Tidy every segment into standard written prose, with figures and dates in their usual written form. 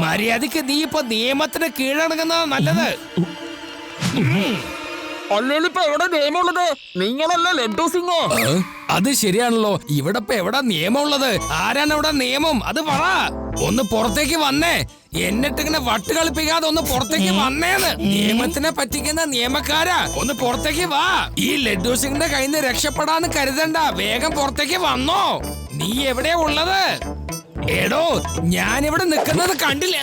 മര്യാദക്ക് നീ ഇപ്പൊ നിയമത്തിന് കീഴടങ്ങുന്നതാ നല്ലത്. അല്ലേലിപ്പോ എവിടെ നിയമമുള്ളത്? നിങ്ങളല്ലേ ലഡ്ഡു സിംഗ്? അത് ശരിയാണല്ലോ. ഇവിടെ ഇപ്പൊ എവിടെ നിയമമുള്ളത്? ആരാണ് ഇവിടെ നിയമം? അത് പറ. ഒന്ന് പുറത്തേക്ക് വന്നേ. എന്നിട്ടിങ്ങനെ വട്ട് കളിപ്പിക്കാതെ ഒന്ന് പുറത്തേക്ക് വന്നേന്ന്. നിയമത്തിനെ പറ്റിക്കുന്ന നിയമക്കാരാ, ഒന്ന് പുറത്തേക്ക് വാ. ഈ ലഡ്ഡു സിംഗിന്റെ കയ്യിൽ നിന്ന് രക്ഷപ്പെടാന്ന് കരുതണ്ട. വേഗം പുറത്തേക്ക് വന്നോ. നീ എവിടെയാ ഉള്ളത്? എടോ, ഞാനിവിടെ നിൽക്കുന്നത് കണ്ടില്ല.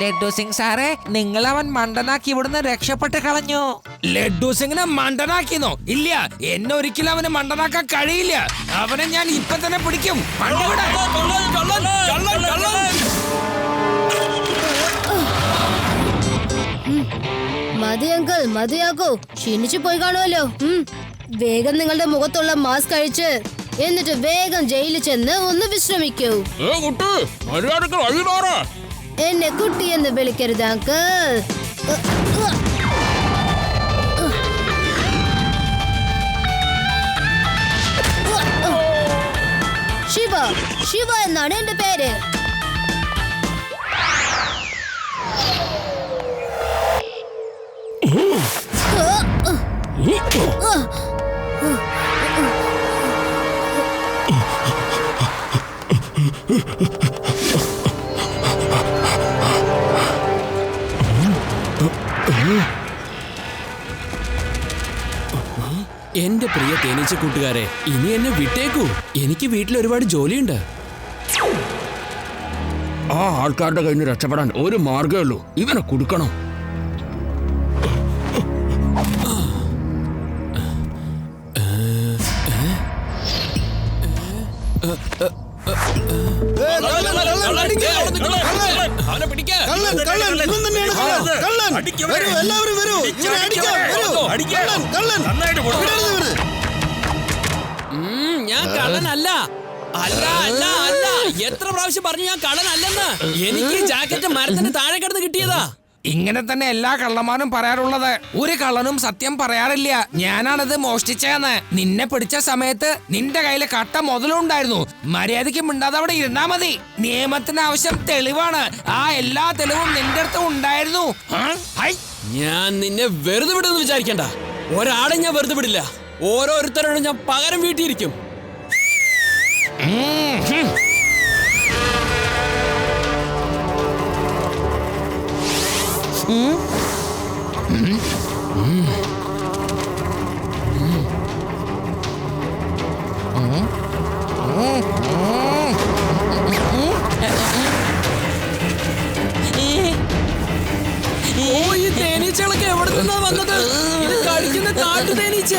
ലഡ്ഡു സിംഗ് സാറേ, നിങ്ങൾ അവൻ മണ്ടനാക്കി ഇവിടുന്ന് രക്ഷപ്പെട്ട് കളഞ്ഞു. ലഡ്ഡു സിംഗിനെ മണ്ടനാക്കിന്നോ? ഇല്ല, എന്നെ ഒരിക്കലും അവന് മണ്ടനാക്കാൻ കഴിയില്ല. അവനെ ഞാൻ ഇപ്പൊ തന്നെ പിടിക്കും. മതി അങ്കിൾ, മതിയാക്കൂ. ക്ഷീണിച്ചു പോയി കാണുമല്ലോ. വേഗം നിങ്ങളുടെ മുഖത്തുള്ള മാസ്ക് കഴിച്ച് എന്നിട്ട് വേഗം ജയിലിൽ ചെന്ന് ഒന്ന് വിശ്രമിക്കൂ. എന്നെ കുട്ടി എന്ന് വിളിക്കരുത് അങ്കിൾ. ശിവ, ശിവ എന്നാണ് എന്റെ പേര്. എന്റെ പ്രിയ തേനീച്ച കൂട്ടുകാരെ, ഇനി എന്നെ വിട്ടേക്കൂ. എനിക്ക് വീട്ടിൽ ഒരുപാട് ജോലിയുണ്ട്. ആ ആൾക്കാരുടെ കയ്യിൽ നിന്ന് രക്ഷപ്പെടാൻ ഒരു മാർഗ്ഗമേ ഉള്ളൂ. ഇവനെ കൊടുക്കണം. ഞാൻ കള്ളനല്ല. അല്ല അല്ല അല്ല, എത്ര പ്രാവശ്യം പറഞ്ഞു ഞാൻ കള്ളനല്ലെന്ന്. എനിക്ക് ജാക്കറ്റ് മരത്തിന് താഴെ കിടന്ന് കിട്ടിയതാ. ഇങ്ങനെ തന്നെ എല്ലാ കള്ളന്മാരും പറയാറുള്ളത്. ഒരു കള്ളനും സത്യം പറയാറില്ല. ഞാനാണത് മോഷ്ടിച്ചതെന്ന്. നിന്നെ പിടിച്ച സമയത്ത് നിന്റെ കയ്യില് കട്ട മുതലുണ്ടായിരുന്നു. മര്യാദയ്ക്ക് മിണ്ടാതെ അവിടെ ഇരുന്നാ മതി. നിയമത്തിന് ആവശ്യം തെളിവാണ്. ആ എല്ലാ തെളിവും നിന്റെ അടുത്ത് ഉണ്ടായിരുന്നു. ഞാൻ നിന്നെ വെറുതെ വിടുമെന്ന് വിചാരിക്കണ്ട. ഒരാളെ ഞാൻ വെറുതെ വിടില്ല. ഓരോരുത്തരോടും ഞാൻ പകരം വീട്ടിയിരിക്കും. ഈ തേനീച്ചകളൊക്കെ എവിടെ നിന്നാ വന്നത്? ഇത് കടിക്കുന്ന കാട്ടു തേനീച്ച.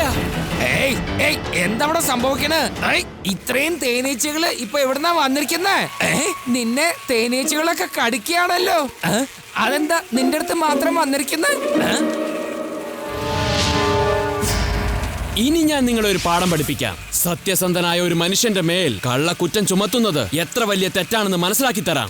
എന്താ സംഭവിക്കണേ? ഇത്രയും തേനീച്ചകള് ഇപ്പൊ എവിടുന്നാ വന്നിരിക്കുന്നേ? നിന്നെ തേനീച്ചകളൊക്കെ കടിക്കുകയാണല്ലോ. അതെന്താ നിന്റെ അടുത്ത് മാത്രം വന്നിരിക്കുന്നേ? ഇനി ഞാൻ നിങ്ങളെ ഒരു പാഠം പഠിപ്പിക്കാം. സത്യസന്ധനായ ഒരു മനുഷ്യന്റെ മേൽ കള്ളക്കുറ്റം ചുമത്തുന്നത് എത്ര വലിയ തെറ്റാണെന്ന് മനസ്സിലാക്കി തരാം.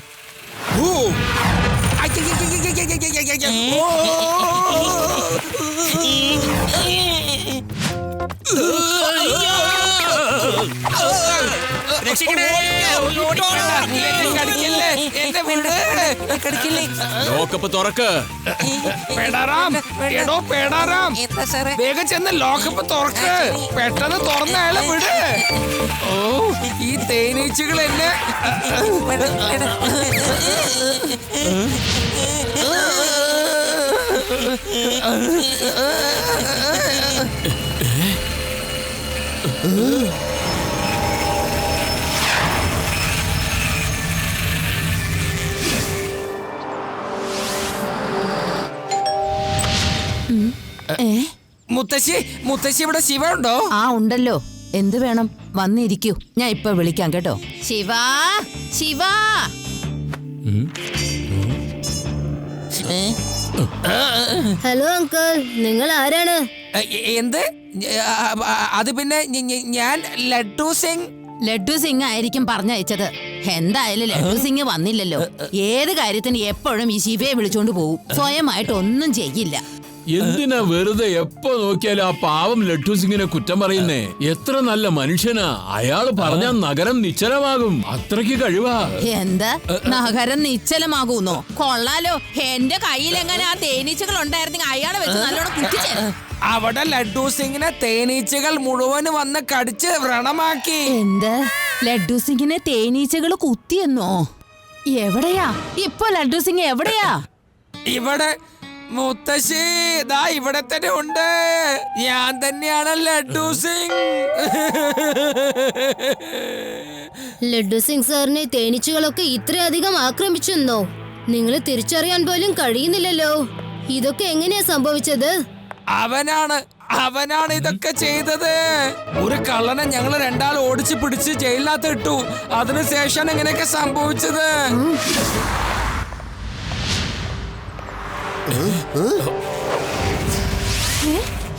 രക്ഷിക്കണേ. എന്നെ കടിക്കല്ലേ, എന്നെ വിട്. കടിക്കില്ലേ? ലോക്കപ്പ് തുറക്ക്. പേടാറാം, എടോ പേടാറാം, എന്താ സാറേ? വേഗം ചെന്ന് ലോക്കപ്പ് തുറക്ക്. പെട്ടെന്ന് തുറന്ന അയാളെ വിട്. ഓ, ഈ തേനീച്ചകൾ എന്നെ മുത്തശ്ശി, മുത്തശ്ശി ഇവിടെ ശിവ ഉണ്ടോ? ആ ഉണ്ടല്ലോ. എന്ത് വേണം? വന്നിരിക്കൂ, ഞാൻ ഇപ്പൊ വിളിക്കാം കേട്ടോ. ശിവാ, ശിവാ. ഹലോ അങ്കിൾ, നിങ്ങൾ ആരാണ്? എന്ത്? അത് പിന്നെ ഞാൻ ലഡ്ഡു സിംഗ്. ലഡ്ഡു സിംഗ് ആയിരിക്കും പറഞ്ഞയച്ചത്. എന്തായാലും ലഡ്ഡു സിംഗ് വന്നില്ലല്ലോ. ഏത് കാര്യത്തിന് എപ്പോഴും ഈ ശിവയെ വിളിച്ചോണ്ട് പോവും. സ്വയമായിട്ട് ഒന്നും ചെയ്യില്ല. എന്തിനാ വെറുതെ എപ്പോ നോക്കിയാലും ആ പാവം ലഡ്ഡു സിംഗിനെ കുറ്റം പറയുന്നേ? എത്ര നല്ല മനുഷ്യനാ. അയാള് പറഞ്ഞാൽ നഗരം നിശ്ചലമാകും. അത്രയ്ക്ക് കഴിവാ. എന്താ നഗരം നിശ്ചലമാകൂന്നോ? കൊള്ളാലോ. എന്റെ കയ്യിൽ എങ്ങനെ ആ തേനീച്ചകൾ ഉണ്ടായിരുന്നെങ്കിൽ അയാളെ വെച്ച് നല്ലോണം കുത്തിച്ചേരാ. അവിടെ ലഡ്ഡു സിംഗിനെ തേനീച്ചകൾ മുഴുവന് വന്ന് കടിച്ച് വ്രണമാക്കി. എന്ത്? ലഡ്ഡു സിംഗിനെ തേനീച്ചകൾ കുത്തിയെന്നോ? എവിടെയാ ഇപ്പൊ ലഡ്ഡു സിംഗ്? എവിടെയാ? ഇവിടെ മുത്തശ്ശി, ദാ ഇവിടെ തന്നെ ഉണ്ട്. ഞാൻ തന്നെയാണ് ലഡ്ഡു സിംഗ്. ലഡ്ഡു സിംഗ് സാറിനെ തേനീച്ചകളൊക്കെ ഇത്രയധികം ആക്രമിച്ചെന്നോ? നിങ്ങൾ തിരിച്ചറിയാൻ പോലും കഴിയുന്നില്ലല്ലോ. ഇതൊക്കെ എങ്ങനെയാ സംഭവിച്ചത്? അവനാണ് ഇതൊക്കെ ചെയ്തത്. ഒരു കള്ളനെ ഞങ്ങൾ രണ്ടാൾ ഓടിച്ച് പിടിച്ച് ജയിലിനകത്ത് ഇട്ടു. അതിനുശേഷം ഇങ്ങനെയൊക്കെ സംഭവിച്ചത്.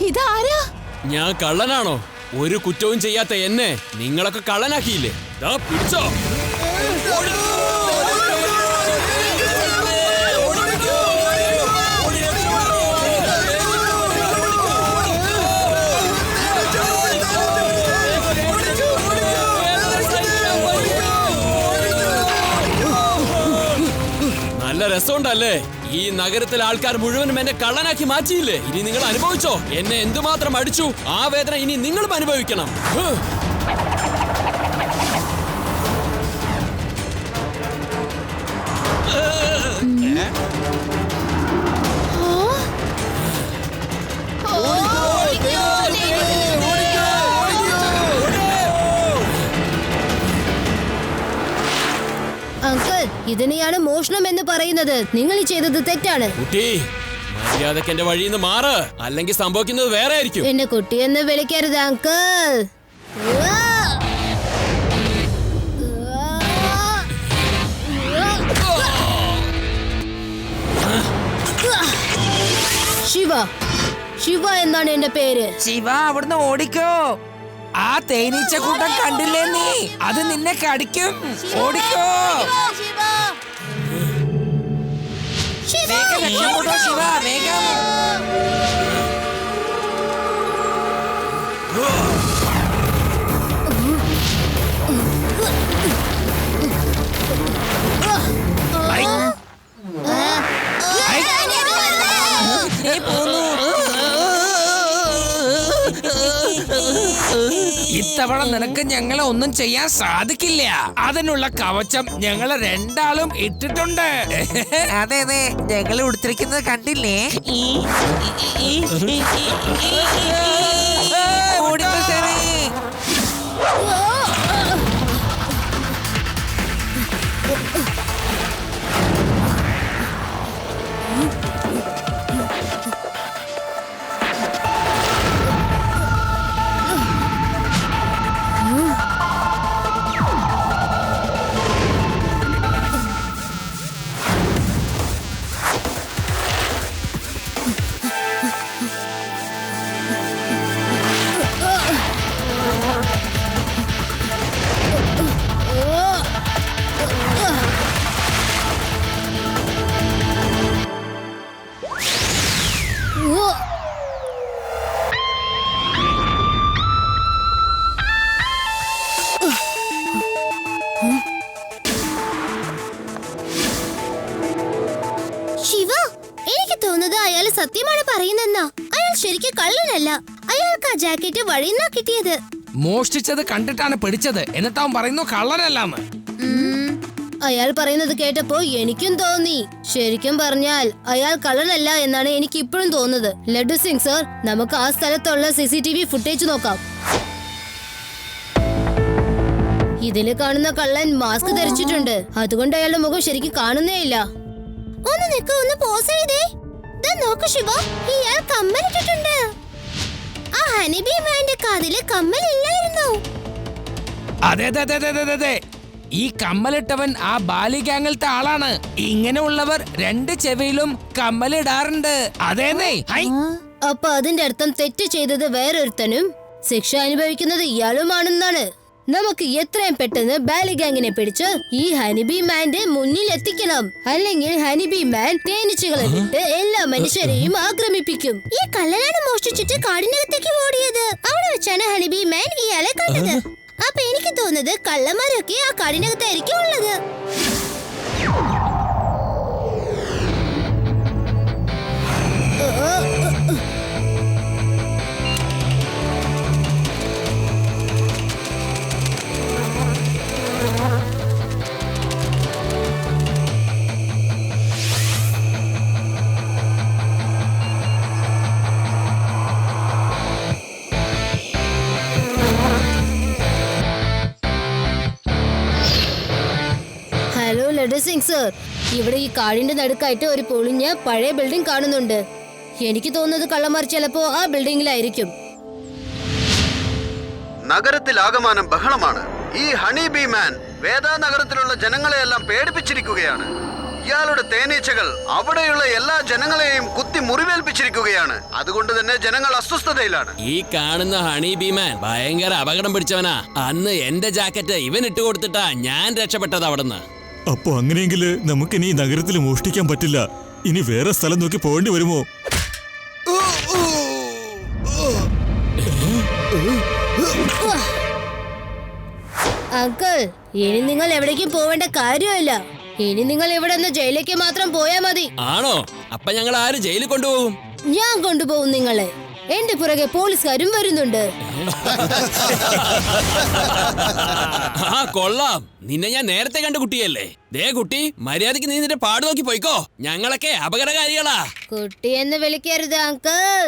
ഇതാരാ? ഞാൻ കള്ളനാണോ? ഒരു കുറ്റവും ചെയ്യാത്ത എന്നെ നിങ്ങളൊക്കെ കള്ളനാക്കിയില്ലേ? ദാ പിടിച്ചോ. നല്ല രസമുണ്ടല്ലേ? ഈ നഗരത്തിലെ ആൾക്കാർ മുഴുവനും എന്നെ കള്ളനാക്കി മാറ്റിയില്ലേ? ഇനി നിങ്ങൾ അനുഭവിച്ചോ. എന്നെ എന്തുമാത്രം അടിച്ചു, ആ വേദന ഇനി നിങ്ങളും അനുഭവിക്കണം. അങ്കിൾ, ഇതിനെയാണ് മോഷണം എന്ന് പറയുന്നത്. നിങ്ങൾ ഈ ചെയ്തത് തെറ്റാണ്. കുട്ടി, മര്യാദക്ക് എന്റെ വഴിയിൽ നിന്ന് മാറ്, അല്ലെങ്കിൽ സംഭവിക്കുന്നത് വേറെ ആയിരിക്കും. എന്നെ കുട്ടിയെന്ന് വിളിക്കരുത് അങ്കിൾ. ശിവ, ശിവ എന്നാണ് എന്റെ പേര്. ശിവ, അവിടുന്ന് ഓടിക്കോ. ആ തേനീച്ച കൂട്ടം കണ്ടില്ലേ നീ? അത് നിന്നെ കടിക്കും. ഓടിക്കോ. വേഗം രക്ഷപ്പെടോ ശിവ, വേഗം. ഇത്തവണ നിനക്ക് ഞങ്ങളെ ഒന്നും ചെയ്യാൻ സാധിക്കില്ല. അതിനുള്ള കവചം ഞങ്ങള് രണ്ടാളും ഇട്ടിട്ടുണ്ട്. അതെ അതെ, ഞങ്ങൾ ഉടുത്തിരിക്കുന്നത് കണ്ടില്ലേ? ഓടിക്കോ സാറേ. എനിക്ക് തോന്നുന്നത് അയാൾ സത്യമാണ് പറയുന്നെന്നാ. അയാൾ ശരിക്കും കള്ളനല്ല. അയാൾക്ക് ആ ജാക്കറ്റ് വഴിന്നാ കിട്ടിയത്. മോഷ്ടിച്ചത് കണ്ടിട്ടാണ് പിടിച്ചത്, എന്നിട്ട് അവൻ പറയുന്നു കള്ളനല്ലാന്ന്. അയാൾ പറയുന്നത് കേട്ടപ്പോ എനിക്കും തോന്നി. ശരിക്കും പറഞ്ഞാൽ അയാൾ കള്ളനല്ല എന്നാണ് എനിക്ക് ഇപ്പോഴും തോന്നുന്നത്. ലഡ്ഡു സിംഗ് സർ, നമുക്ക് ആ സ്ഥലത്തുള്ള CCTV ഫുട്ടേജ് നോക്കാം. ഇതില് കാണുന്ന കള്ളൻ മാസ്ക് ധരിച്ചിട്ടുണ്ട്, അതുകൊണ്ട് അയാളുടെ മുഖം ശരിക്കും കാണുന്നേ ഇല്ല. ഒന്ന് നിക്ക്, ഒന്ന് പോസ് ചെയ്തേ. ദാ നോക്ക് ശിവ, ഇയാൾ കമ്മലിട്ടിട്ടുണ്ട്. ആ ഹണിബി മാന്റെ കാതില് കമ്മലില്ലായിരുന്നു. അതെ അതെ അതെ അതെ അതെ അതെ, ഈ കമ്മലിട്ടവൻ ആ ബാലി ഗാങ്ങിലത്തെ ആളാണ്. ഇങ്ങനെയുള്ളവർ 2 ചെവിയിലും കമ്മലിടാറുണ്ട്. അതേന്നേ. അപ്പൊ അതിന്റെ അർത്ഥം തെറ്റ് ചെയ്തത് വേറൊരുത്തനും ശിക്ഷ അനുഭവിക്കുന്നത് ഇയാളുമാണെന്നാണ്. നമുക്ക് എത്രയും പെട്ടെന്ന് ബാലി ഗാങ്ങിനെ പിടിച്ച് ഈ ഹണിബി മാന്റെ മുന്നിൽ എത്തിക്കണം. അല്ലെങ്കിൽ ഹണിബി മാൻ തേനീച്ചകളെ വിട്ട് എല്ലാ മനുഷ്യരെയും ആക്രമിപ്പിക്കും. ഈ കള്ളനാണ് മോഷ്ടിച്ചിട്ട് കാടിനകത്തേക്ക് ഓടിയത്. അവിടെ വെച്ചാണ് ഹണിബി മാൻ ഇയാളെ കണ്ടത്. അപ്പൊ എനിക്ക് തോന്നുന്നത് കള്ളന്മാരൊക്കെ ആ കാടിനകത്തായിരിക്കും ഉള്ളത്. ഹലോ ലഡ്ഡു സിംഗ് സർ, ഇവിടെ ഈ കാടിന്റെ നടുക്കായിട്ട് ഒരു പൊളിഞ്ഞ പഴയ ബിൽഡിംഗ് കാണുന്നുണ്ട്. എനിക്ക് തോന്നുന്നത് കള്ളന്മാർ ചിലപ്പോ ആ ബിൽഡിംഗിലായിരിക്കും. നഗരത്തിൽ ആകമാനം ബഹളമാണ്. ഈ ഹണിബി മാൻ വേദാ നഗരത്തിലുള്ള ജനങ്ങളെയെല്ലാം പേടിപ്പിച്ചിരിക്കുകയാണ്. ഇയാളുടെ തേനീച്ചകൾ അവിടെയുള്ള എല്ലാ ജനങ്ങളെയും കുത്തി മുറിവേൽപ്പിച്ചിരിക്കുകയാണ്. അതുകൊണ്ട് തന്നെ ജനങ്ങൾ അസ്വസ്ഥതയിലാണ്. ഈ കാണുന്ന ഹണി ബീമാൻ ഭയങ്കര അപകടം പിടിച്ചവനാ. അന്ന് എന്റെ ജാക്കറ്റ് ഇവൻ ഇട്ട് കൊടുത്തിട്ടാ ഞാൻ രക്ഷപ്പെട്ടത് അവിടുന്ന്. അപ്പൊ അങ്ങനെയെങ്കിൽ നമുക്കിനി ഈ നഗരത്തിൽ മോഷ്ടിക്കാൻ പറ്റില്ല. ഇനി വേറെ സ്ഥലം നോക്കി പോകേണ്ടി വരുമോ? അങ്കിൾ, ഇനി നിങ്ങൾ എവിടേക്കും പോവേണ്ട കാര്യമില്ല. ഇനി നിങ്ങൾ ഇവിടെ നിന്ന് ജയിലിലേക്ക് മാത്രം പോയാ മതി. ആണോ? അപ്പൊ ഞങ്ങൾ ആര് ജയിലിൽ കൊണ്ടുപോകും? ഞാൻ കൊണ്ടുപോകും നിങ്ങളെ. എന്റെ പുറകെ പോലീസുകാരും വരുന്നുണ്ട്. ആ കൊള്ളാം, നിന്നെ ഞാൻ നേരത്തെ കണ്ട കുട്ടിയല്ലേ. ദേ കുട്ടി, മര്യാദക്ക് നീ നിന്റെ പാട് നോക്കി പോയിക്കോ. ഞങ്ങളൊക്കെ അപകടകാരികളാ. കുട്ടി എന്ന് വിളിക്കരുത് അങ്കിൾ.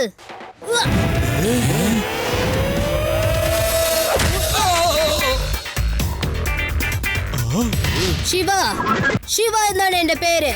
ശിവ, ശിവ എന്നാണ് എന്റെ പേര്.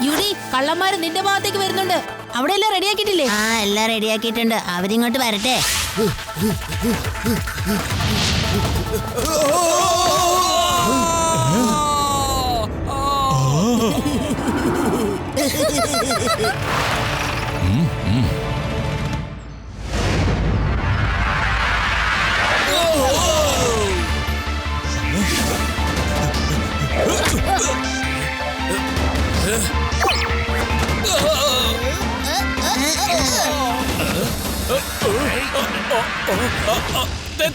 യുഡി, കള്ളന്മാര് നിന്റെ ഭാഗത്തേക്ക് വരുന്നുണ്ട്. അവിടെ എല്ലാം റെഡിയാക്കിയിട്ടില്ലേ? ആ, എല്ലാം റെഡിയാക്കിയിട്ടുണ്ട്. അവരിങ്ങോട്ട് വരട്ടെ.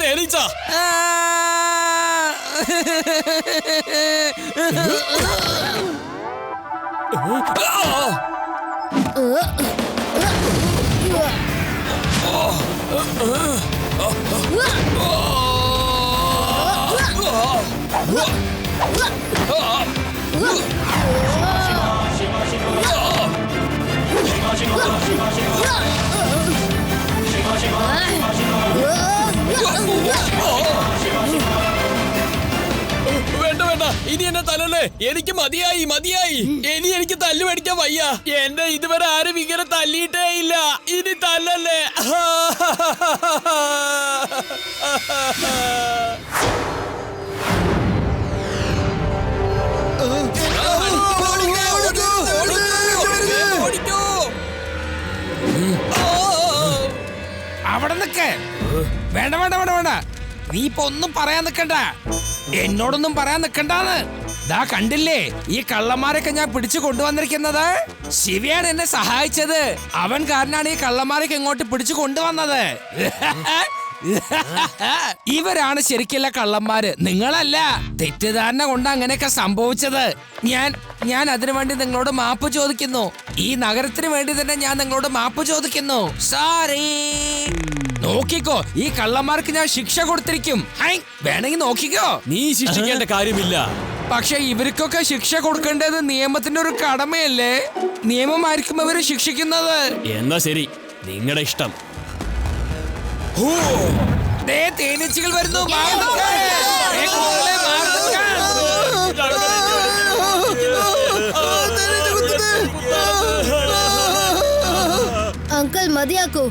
തേനീച്ച വേണ്ട വേണ്ട, ഇനി എന്നെ തല്ലല്ലേ, എനിക്ക് മതിയായി മതിയായി. ഇനി എനിക്ക് തല്ലു മേടിക്കാൻ വയ്യ. എന്നെ ഇതുവരെ ആരും ഇങ്ങനെ തല്ലിയിട്ടേ ഇല്ല. ഇനി തല്ലല്ലേ. അവിടെ നിക്ക്. വേണ്ട വേണ്ട വേണ്ട വേണ്ട, നീ ഇപ്പൊ ഒന്നും പറയാൻ നിക്കണ്ട. എന്നോടൊന്നും പറയാൻ നിക്കണ്ടാന്ന്. ദാ കണ്ടില്ലേ, ഈ കള്ളന്മാരൊക്കെ ഞാൻ പിടിച്ചു കൊണ്ടുവന്നിരിക്കുന്നത്. ശിവയാണ് എന്നെ സഹായിച്ചത്. അവൻ കാരനാണ് ഈ കള്ളന്മാരൊക്കെ ഇങ്ങോട്ട് പിടിച്ചു കൊണ്ടുവന്നത്. ഇവരാണ് ശരിക്കുള്ള കള്ളന്മാര്, നിങ്ങളല്ല. തെറ്റിദ്ധാരണ കൊണ്ട് അങ്ങനെയൊക്കെ സംഭവിച്ചത്. ഞാൻ അതിനു വേണ്ടി നിങ്ങളോട് മാപ്പ് ചോദിക്കുന്നു. ഈ നഗരത്തിന് വേണ്ടി തന്നെ ഞാൻ നിങ്ങളോട് മാപ്പ് ചോദിക്കുന്നു. സോറി. നോക്കിക്കോ, ഈ കള്ളന്മാർക്ക് ഞാൻ ശിക്ഷ കൊടുത്തിരിക്കും. വേണമെങ്കിൽ നോക്കിക്കോ. നീ ശിക്ഷിക്കേണ്ട കാര്യമില്ല. പക്ഷെ ഇവർക്കൊക്കെ ശിക്ഷ കൊടുക്കേണ്ടത് നിയമത്തിന്റെ ഒരു കടമയല്ലേ? നിയമമായിരിക്കും ഇവര് ശിക്ഷിക്കുന്നത്. എന്നാ ശരി, നിങ്ങളുടെ ഇഷ്ടം. തേനീച്ചകൾ വരുന്നു. മാറി നിൽക്ക്. കുട്ടികളെ, മാറി നിൽക്ക്. അങ്കിൾ മതിയാക്കൂ.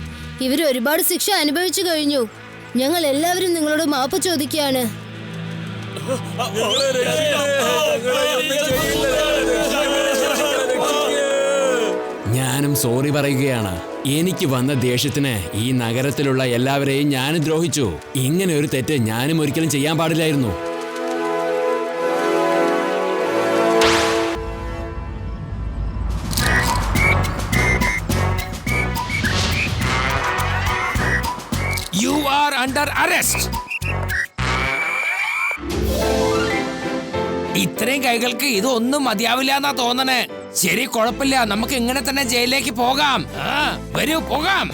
ഇവർ ഒരുപാട് ശിക്ഷ അനുഭവിച്ചു കഴിഞ്ഞു. ഞങ്ങൾ എല്ലാവരും നിങ്ങളോട് മാപ്പ് ചോദിക്കുകയാണ്. ഞാനും സോറി പറയുകയാണ്. എനിക്ക് വന്ന ദേഷ്യത്തിന് ഈ നഗരത്തിലുള്ള എല്ലാവരെയും ഞാൻ ദ്രോഹിച്ചു. ഇങ്ങനെ ഒരു തെറ്റ് ഞാനും ഒരിക്കലും ചെയ്യാൻ പാടില്ലായിരുന്നു. You are under arrest. ഇത്രയും കൈകൾക്ക് ഇതൊന്നും മതിയാവില്ല എന്നാ തോന്നണേ. ശരി, കുഴപ്പമില്ല, നമുക്ക് ഇങ്ങനെ തന്നെ ജയിലിലേക്ക് പോകാം. വരൂ, പോകാം.